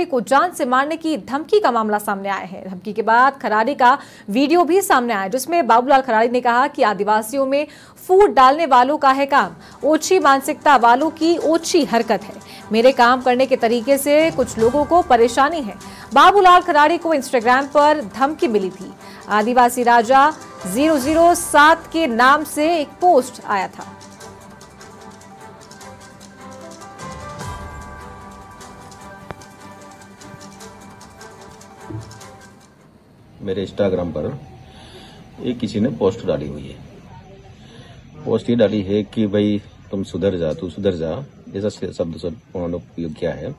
को जान से मारने की धमकी का मामला सामने आया है। धमकी के बाद खराड़ी का वीडियो भी सामने आया, जिसमें बाबूलाल खराड़ी ने कहा कि आदिवासियों में फूट डालने वालों का है काम, ओछी मानसिकता वालों की ओछी हरकत है। मेरे काम करने के तरीके से कुछ लोगों को परेशानी है। बाबूलाल खराड़ी को इंस्टाग्राम पर धमकी मिली थी। आदिवासी राजा 007 के नाम से एक पोस्ट आया था। मेरे इंस्टाग्राम पर एक किसी ने पोस्ट डाली हुई है। पोस्ट ये डाली है कि भाई तुम सुधर जा, तू सुधर जा, ऐसा शब्द उन्होंने उपयोग किया है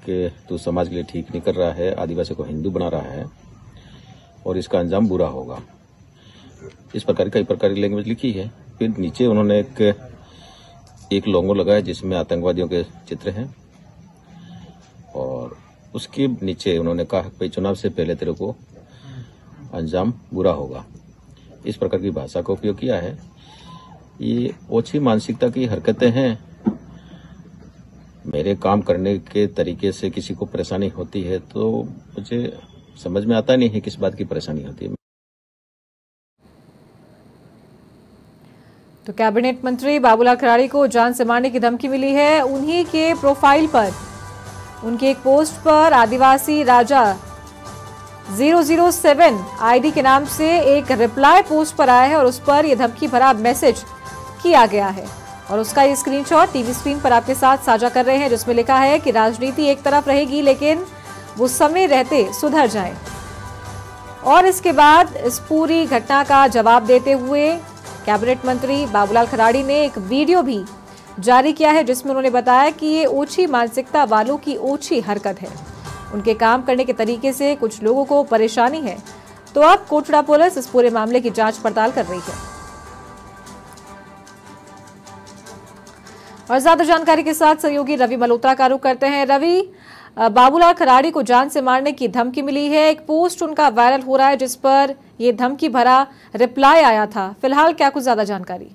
कि तू समाज के लिए ठीक नहीं कर रहा है, आदिवासी को हिंदू बना रहा है और इसका अंजाम बुरा होगा। इस प्रकार कई प्रकार की लैंग्वेज लिखी है। फिर नीचे उन्होंने एक लोगो लगाया जिसमें आतंकवादियों के चित्र हैं और उसके नीचे उन्होंने कहा भाई चुनाव से पहले तेरे को अंजाम बुरा होगा। इस प्रकार की भाषा का उपयोग किया है। ये ओछी मानसिकता की हरकतें हैं। मेरे काम करने के तरीके से किसी को परेशानी होती है तो मुझे समझ में आता नहीं है किस बात की परेशानी होती है। तो कैबिनेट मंत्री बाबूलाल खराड़ी को जान से मारने की धमकी मिली है। उन्हीं के प्रोफाइल पर, उनके एक पोस्ट पर आदिवासी राजा 007 आईडी के नाम से एक रिप्लाई पोस्ट पर आया है और उस पर यह धमकी भरा मैसेज किया गया है और उसका ये स्क्रीनशॉट टीवी स्क्रीन पर आपके साथ साझा कर रहे हैं, जिसमें लिखा है कि राजनीति एक तरफ रहेगी लेकिन वो समय रहते सुधर जाए। और इसके बाद इस पूरी घटना का जवाब देते हुए कैबिनेट मंत्री बाबूलाल खराड़ी ने एक वीडियो भी जारी किया है, जिसमें उन्होंने बताया कि ये ओछी मानसिकता वालों की ओछी हरकत है। उनके काम करने के तरीके से कुछ लोगों को परेशानी है। तो अब कोटड़ा पुलिस इस पूरे मामले की जांच पड़ताल कर रही है। और ज्यादा जानकारी के साथ सहयोगी रवि मल्होत्रा का रुख करते हैं। रवि, बाबूलाल खराड़ी को जान से मारने की धमकी मिली है, एक पोस्ट उनका वायरल हो रहा है जिस पर यह धमकी भरा रिप्लाई आया था। फिलहाल क्या कुछ ज्यादा जानकारी?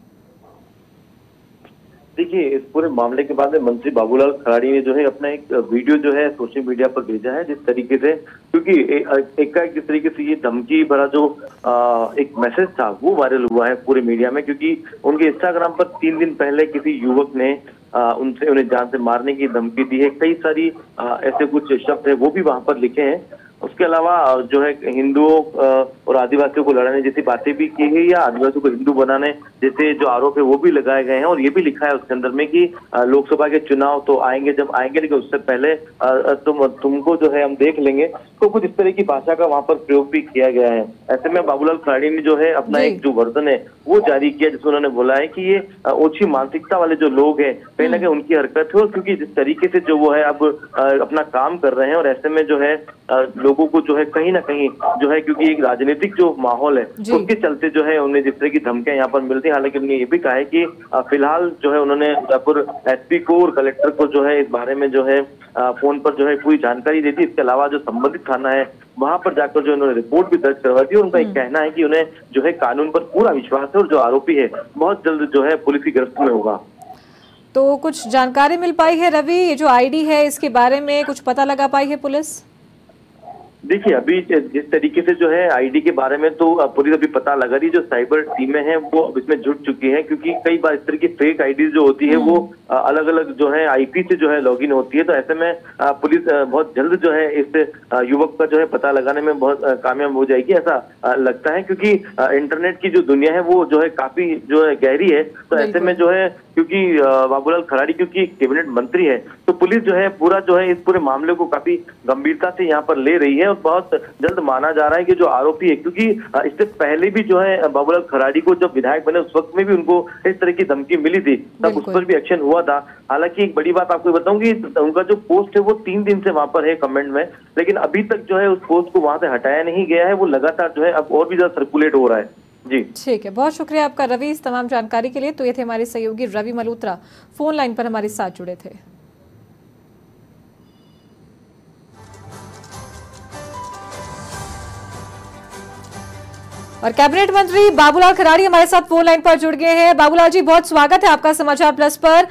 देखिए, इस पूरे मामले के बाद में मंत्री बाबूलाल खराड़ी ने जो है अपना एक वीडियो जो है सोशल मीडिया पर भेजा है, जिस तरीके से, क्योंकि एकाएक जिस तरीके से ये धमकी भरा जो एक मैसेज था वो वायरल हुआ है पूरे मीडिया में, क्योंकि उनके इंस्टाग्राम पर 3 दिन पहले किसी युवक ने उन्हें जान से मारने की धमकी दी है। कई सारी ऐसे कुछ शब्द है वो भी वहां पर लिखे हैं। उसके अलावा जो है हिंदुओं और आदिवासियों को लड़ाने जैसी बातें भी की है या आदिवासियों को हिंदू बनाने जैसे जो आरोप है वो भी लगाए गए हैं। और ये भी लिखा है उसके अंदर में कि लोकसभा के चुनाव तो आएंगे जब आएंगे, लेकिन उससे पहले तुमको जो है हम देख लेंगे। तो कुछ इस तरह की भाषा का वहां पर प्रयोग भी किया गया है। ऐसे में बाबूलाल खराड़ी ने जो है अपना एक जो वर्जन है वो जारी किया, जिसमें उन्होंने बोला है कि ये ओछी मानसिकता वाले जो लोग हैं कहीं ना कहीं उनकी हरकत है, और क्योंकि जिस तरीके से जो वो है अब अपना काम कर रहे हैं और ऐसे में जो है लोगों को जो है कहीं ना कहीं जो है, क्योंकि एक राजनीतिक जो माहौल है उसके चलते जो है उन्हें जिस तरह की धमकियां यहाँ पर मिलती है। हालांकि उन्होंने ये भी कहा है कि फिलहाल जो है उन्होंने उदयपुर एसपी को और कलेक्टर को जो है इस बारे में जो है फोन पर जो है पूरी जानकारी दी थी। इसके अलावा जो संबंधित थाना है वहां पर जाकर जो उन्होंने रिपोर्ट भी दर्ज करवा दी। उनका एक कहना है कि उन्हें जो है कानून पर पूरा विश्वास है और जो आरोपी है बहुत जल्द जो है पुलिस की गिरफ्त में होगा। तो कुछ जानकारी मिल पाई है रवि, ये जो आईडी है इसके बारे में कुछ पता लगा पाई है पुलिस? देखिए, अभी जिस तरीके से जो है आईडी के बारे में तो पुलिस अभी पता लगा रही, जो साइबर टीमें हैं वो इसमें जुट चुकी हैं, क्योंकि कई बार इस तरह की फेक आईडी जो होती है वो अलग अलग जो है आईपी से जो है लॉगिन होती है। तो ऐसे में पुलिस बहुत जल्द जो है इस युवक का जो है पता लगाने में बहुत कामयाब हो जाएगी, ऐसा लगता है, क्योंकि इंटरनेट की जो दुनिया है वो जो है काफी जो है गहरी है। तो ऐसे में जो है, क्योंकि बाबूलाल खराड़ी क्योंकि कैबिनेट मंत्री है, तो पुलिस जो है पूरा जो है इस पूरे मामले को काफी गंभीरता से यहाँ पर ले रही है और बहुत जल्द माना जा रहा है कि जो आरोपी है, क्योंकि इससे पहले भी जो है बाबूलाल खराड़ी को जब विधायक बने उस वक्त में भी उनको इस तरह की धमकी मिली थी, तब उस पर भी एक्शन हुआ था। हालांकि एक बड़ी बात आपको बताऊंगी, उनका जो पोस्ट है वो 3 दिन से वहां पर है कमेंट में, लेकिन अभी तक जो है उस पोस्ट को वहां से हटाया नहीं गया है। वो लगातार जो है अब और भी ज्यादा सर्कुलेट हो रहा है। जी ठीक है, बहुत शुक्रिया आपका रवि इस तमाम जानकारी के लिए। तो ये थे हमारे सहयोगी रवि मल्होत्रा, फोन लाइन पर हमारे साथ जुड़े थे। और कैबिनेट मंत्री बाबूलाल खराड़ी हमारे साथ फोन लाइन पर जुड़ गए हैं। बाबूलाल जी, बहुत स्वागत है आपका समाचार प्लस पर।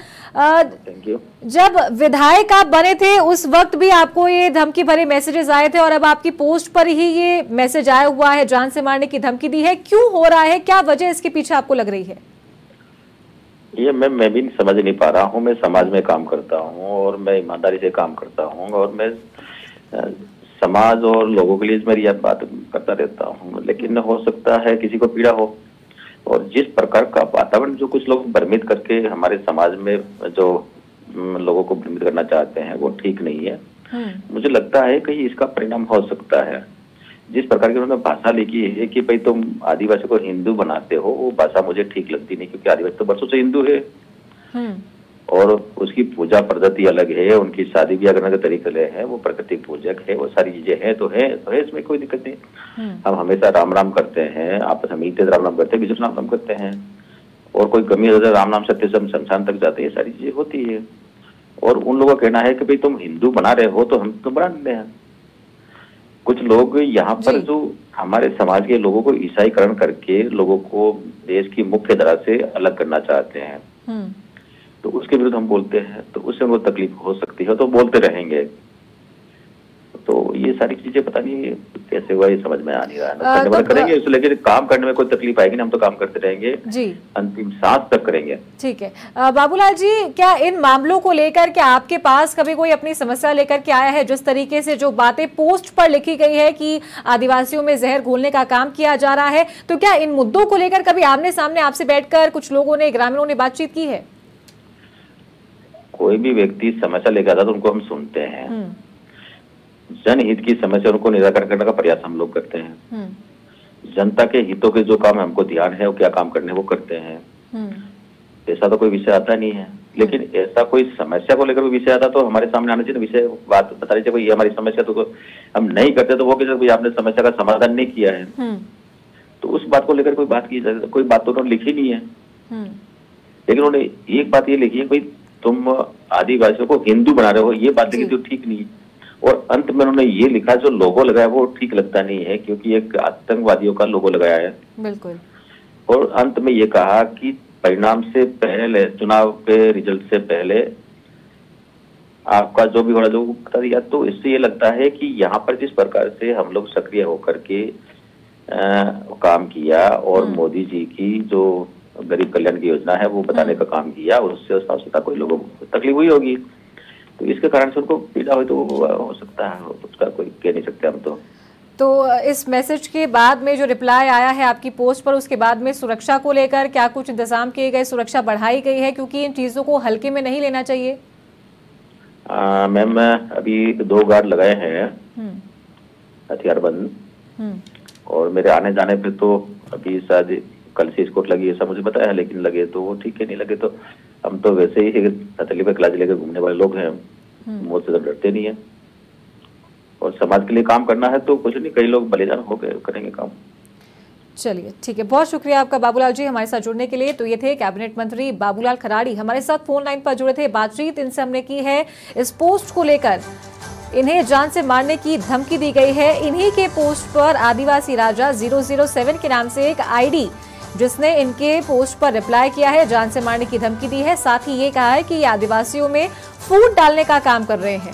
Thank you. जब विधायक आप बने थे उस वक्त भी आपको ये धमकी भरे मैसेजेस आए थे और अब आपकी पोस्ट पर ही ये मैसेज आया हुआ है, जान से मारने की धमकी दी है। क्यों हो रहा है, क्या वजह इसके पीछे आपको लग रही है? ये मैं भी समझ नहीं पा रहा हूँ। मैं समाज में काम करता हूँ और मैं ईमानदारी से काम करता हूँ और मैं समाज और लोगों के लिए मेरी यह बात करता रहता हूँ, लेकिन हो सकता है किसी को पीड़ा हो। और जिस प्रकार का वातावरण जो कुछ लोग भ्रमित करके हमारे समाज में जो लोगों को भ्रमित करना चाहते हैं वो ठीक नहीं है। मुझे लगता है कि इसका परिणाम हो सकता है। जिस प्रकार की उन्होंने भाषा लिखी है कि भाई तुम आदिवासी को हिंदू बनाते हो, वो भाषा मुझे ठीक लगती नहीं, क्योंकि आदिवासी तो बरसों से हिंदू है और उसकी पूजा पद्धति अलग है, उनकी शादी ब्याह करने के तरीके हैं, वो प्राकृतिक पूजक है, वो सारी चीजें हैं तो है इसमें कोई दिक्कत नहीं। हम हमेशा राम राम करते हैं, आपस में मिलते राम राम करते हैं, बीच राम राम करते हैं और कोई कमी हो जाए राम नाम सत्य से हम शमशान तक जाते हैं, सारी चीजें होती है। और उन लोगों का कहना है कि भाई तुम हिंदू बना रहे हो तो हम तो बना रहे हैं। कुछ लोग यहाँ पर जो हमारे समाज के लोगों को ईसाईकरण करके लोगों को देश की मुख्य धारा से अलग करना चाहते हैं, तो उसके विरुद्ध हम बोलते हैं, तो उससे उनको तकलीफ हो सकती है, तो बोलते रहेंगे। तो ये सारी चीजें पता नहीं कैसे हुआ, ये समझ में आ नहीं रहा है। करेंगे इसको लेकर, काम करने में कोई तकलीफ आएगी ना, हम तो काम करते रहेंगे जी, अंतिम सांस तक करेंगे। ठीक है बाबूलाल जी, क्या इन मामलों को लेकर के आपके पास कभी कोई अपनी समस्या लेकर के आया है? जिस तरीके से जो बातें पोस्ट पर लिखी गई है कि आदिवासियों में जहर घोलने का काम किया जा रहा है, तो क्या इन मुद्दों को लेकर कभी आमने सामने आपसे बैठकर कुछ लोगों ने, ग्रामीणों ने बातचीत की है? कोई भी व्यक्ति समस्या लेकर आता है तो उनको हम सुनते हैं, जनहित की समस्या उनको निराकरण करने का प्रयास हम लोग करते हैं। जनता के हितों के जो काम हमको ध्यान है वो क्या काम करने वो करते हैं। ऐसा तो कोई विषय आता नहीं है, लेकिन ऐसा कोई समस्या को लेकर विषय आता तो हमारे सामने आना चाहिए, विषय बात बता दीजिए, ये हमारी समस्या तो हम नहीं करते तो वो कहते आपने समस्या का समाधान नहीं किया है, तो उस बात को लेकर कोई बात की जाए, कोई बात तो उन्होंने लिखी नहीं है। लेकिन उन्होंने एक बात ये लिखी है, भाई तुम आदिवासियों को हिंदू बना रहे हो, ये बात लिखी जो ठीक नहीं है। और अंत में उन्होंने ये लिखा, जो लोगो लगाया वो ठीक लगता नहीं है, क्योंकि एक आतंकवादियों का लोगो लगाया है। बिल्कुल। और अंत में ये कहा कि परिणाम से पहले, चुनाव के रिजल्ट से पहले आपका जो भी होना जो बता दिया। तो इससे ये लगता है कि यहाँ पर जिस प्रकार से हम लोग सक्रिय होकर के काम किया और मोदी जी की जो गरीब कल्याण की योजना है वो बताने का काम किया, उससे अस्पष्टता कोई लोगों को तकलीफ हुई होगी, तो इसके कारण से उनको पीड़ा हुई तो हो सकता है, उसका कोई कह नहीं सकते हम तो इस मैसेज के बाद में जो रिप्लाई आया है आपकी पोस्ट पर, उसके बाद में सुरक्षा को लेकर क्या कुछ इंतजाम किए गए, सुरक्षा बढ़ाई गई है? क्योंकि इन चीजों को हल्के में नहीं लेना चाहिए। मैम अभी 2 गार्ड लगाए हैं हथियारबंद, और मेरे आने जाने पे तो अभी शायद कल से स्कोट लगी ऐसा मुझे बताया है, लेकिन लगे तो वो ठीक है, नहीं लगे तो हम तो वैसे ही हथेली पे क्लास लेकर घूमने वाले लोग हैं, मौत से तो डरते नहीं है। और समाज के लिए काम करना है तो कुछ नहीं, कई लोग बलिदान हो गए, करेंगे काम। चलिए ठीक है, बहुत शुक्रिया आपका बाबूलाल जी हमारे साथ जुड़ने के लिए। तो ये थे कैबिनेट मंत्री बाबूलाल खराड़ी, हमारे साथ फोन लाइन पर जुड़े थे। बातचीत इनसे हमने की है इस पोस्ट को लेकर, इन्हें जान से मारने की धमकी दी गई है। इन्हीं के पोस्ट पर आदिवासी राजा 007 के नाम से एक आईडी जिसने इनके पोस्ट पर रिप्लाई किया है, जान से मारने की धमकी दी है। साथ ही ये कहा है कि ये आदिवासियों में फूट डालने का काम कर रहे हैं।